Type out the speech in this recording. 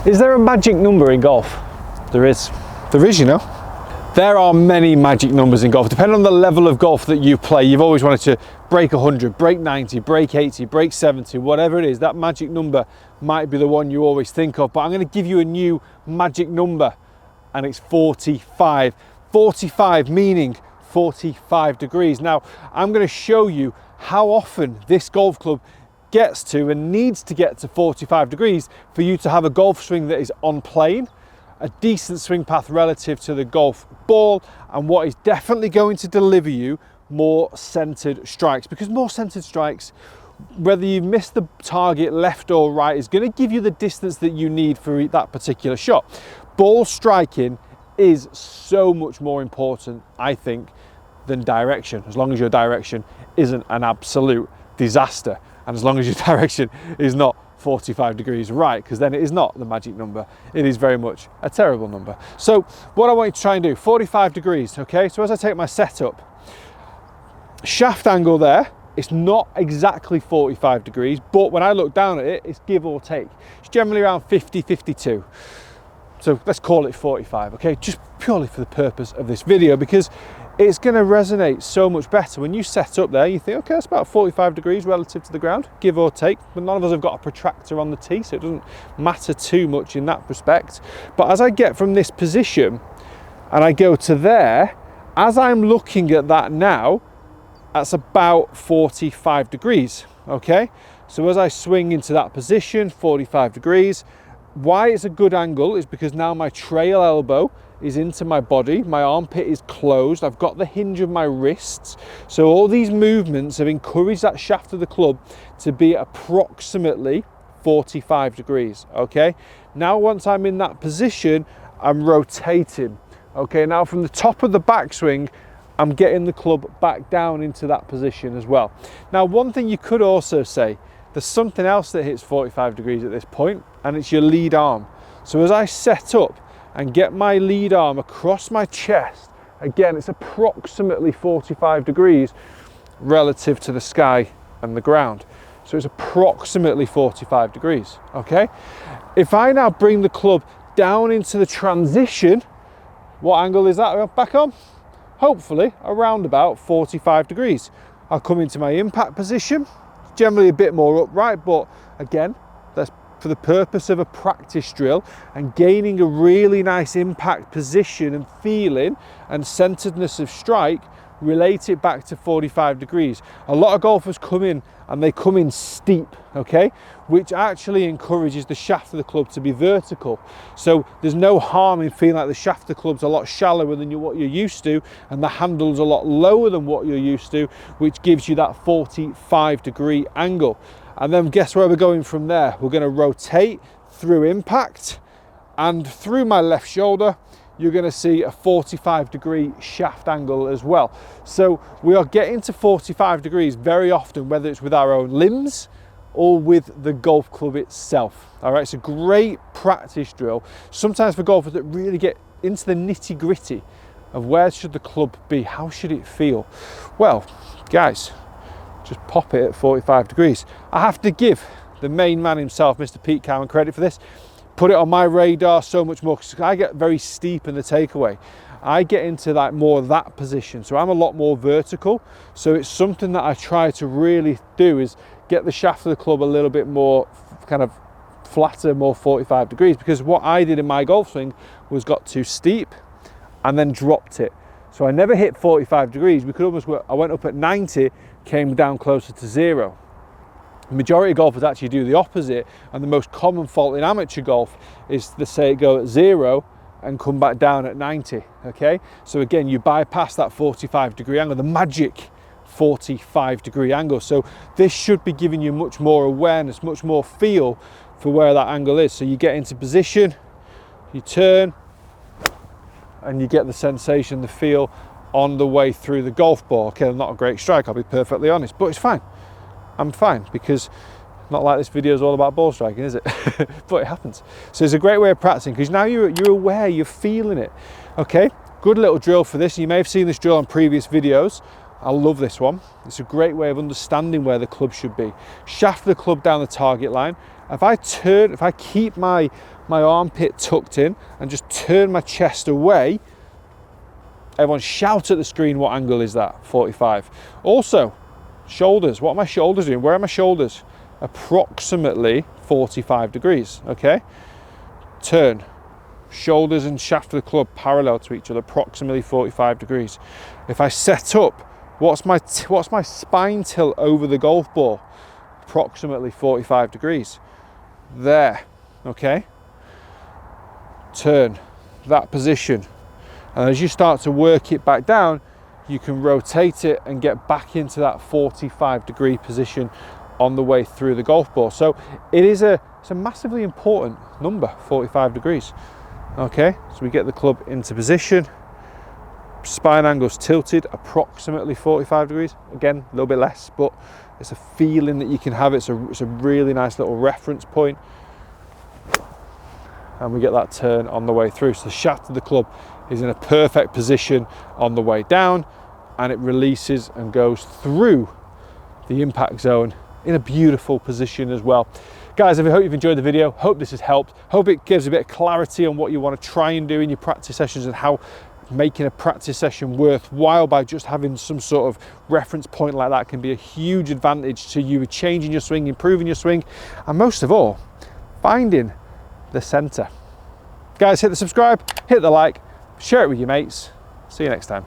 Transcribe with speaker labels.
Speaker 1: Is there a magic number in golf? There is. There is, you know. There are many magic numbers in golf. Depending on the level of golf that you play, you've always wanted to break 100, break 90, break 80, break 70, whatever it is, that magic number might be the one you always think of. But I'm going to give you a new magic number, and it's 45. 45 meaning 45 degrees. Now, I'm going to show you how often this golf club gets to and needs to get to 45 degrees for you to have a golf swing that is on plane, a decent swing path relative to the golf ball, and what is definitely going to deliver you more centered strikes. Because more centered strikes, whether you miss the target left or right, is going to give you the distance that you need for that particular shot. Ball striking is so much more important, I think, than direction, as long as your direction isn't an absolute disaster, and as long as your direction is not 45 degrees right, because then it is not the magic number, it is very much a terrible number. So what I want you to try and do, 45 degrees, okay? So as I take my setup, shaft angle there, it's not exactly 45 degrees, but when I look down at it, it's give or take. It's generally around 50, 52. So let's call it 45, okay? Just purely for the purpose of this video, because it's going to resonate so much better when you set up there. You think, okay, that's about 45 degrees relative to the ground, give or take. But none of us have got a protractor on the tee, so it doesn't matter too much in that respect. But as I get from this position and I go to there, as I'm looking at that now, that's about 45 degrees, okay? So as I swing into that position, 45 degrees, why it's a good angle is because now my trail elbow is into my body, my armpit is closed, I've got the hinge of my wrists. So all these movements have encouraged that shaft of the club to be approximately 45 degrees, okay? Now once I'm in that position, I'm rotating, okay? Now from the top of the backswing, I'm getting the club back down into that position as well. Now one thing you could also say, there's something else that hits 45 degrees at this point, and it's your lead arm. So as I set up and get my lead arm across my chest, again, it's approximately 45 degrees relative to the sky and the ground. So it's approximately 45 degrees, okay? If I now bring the club down into the transition, what angle is that back on? Hopefully around about 45 degrees. I'll come into my impact position, generally a bit more upright, but again, that's for the purpose of a practice drill and gaining a really nice impact position and feeling and centeredness of strike, relate it back to 45 degrees. A lot of golfers come in and they come in steep, okay, which actually encourages the shaft of the club to be vertical. So there's no harm in feeling like the shaft of the club's a lot shallower than what you're used to, and the handle's a lot lower than what you're used to, which gives you that 45 degree angle. And then guess where we're going from there? We're going to rotate through impact, and through my left shoulder, you're going to see a 45 degree shaft angle as well. So we are getting to 45 degrees very often, whether it's with our own limbs or with the golf club itself. All right, it's a great practice drill, sometimes for golfers that really get into the nitty gritty of where should the club be, how should it feel. Well, guys, just pop it at 45 degrees. I have to give the main man himself, Mr. Pete Cowen, credit for this. Put it on my radar so much more, because I get very steep in the takeaway. I get into that more that position, so I'm a lot more vertical. So it's something that I try to really do, is get the shaft of the club a little bit more kind of flatter, more 45 degrees, because what I did in my golf swing was got too steep and then dropped it. So I never hit 45 degrees. We could almost work, I went up at 90, came down closer to 0. The majority of golfers actually do the opposite, and the most common fault in amateur golf is to say go at 0 and come back down at 90, okay? So again, you bypass that 45 degree angle, the magic 45 degree angle. So this should be giving you much more awareness, much more feel for where that angle is. So you get into position, you turn, and you get the sensation, the feel on the way through the golf ball. Okay, not a great strike, I'll be perfectly honest, but it's fine. I'm fine, because not like this video is all about ball striking, is it? But it happens. So it's a great way of practicing, because now you're aware, you're feeling it. Okay, good little drill for this. You may have seen this drill on previous videos. I love this one. It's a great way of understanding where the club should be. Shaft the club down the target line. If I keep my my armpit tucked in and just turn my chest away, everyone shout at the screen, what angle is that? 45. Also, shoulders, what are my shoulders doing? Where are my shoulders? Approximately 45 degrees, okay? Turn, shoulders and shaft of the club parallel to each other, approximately 45 degrees. If I set up, what's my spine tilt over the golf ball? Approximately 45 degrees. There, okay? Turn, that position. And as you start to work it back down, you can rotate it and get back into that 45 degree position on the way through the golf ball. So it's a massively important number, 45 degrees. Okay, so we get the club into position, spine angle's tilted approximately 45 degrees. Again, a little bit less, but it's a feeling that you can have. It's a really nice little reference point. And we get that turn on the way through. So the shaft of the club is in a perfect position on the way down, and it releases and goes through the impact zone in a beautiful position as well. Guys, I hope you've enjoyed the video. Hope this has helped. Hope it gives a bit of clarity on what you want to try and do in your practice sessions, and how making a practice session worthwhile by just having some sort of reference point like that can be a huge advantage to you, changing your swing, improving your swing, and most of all, finding the center. Guys, hit the subscribe, hit the like, share it with your mates. See you next time.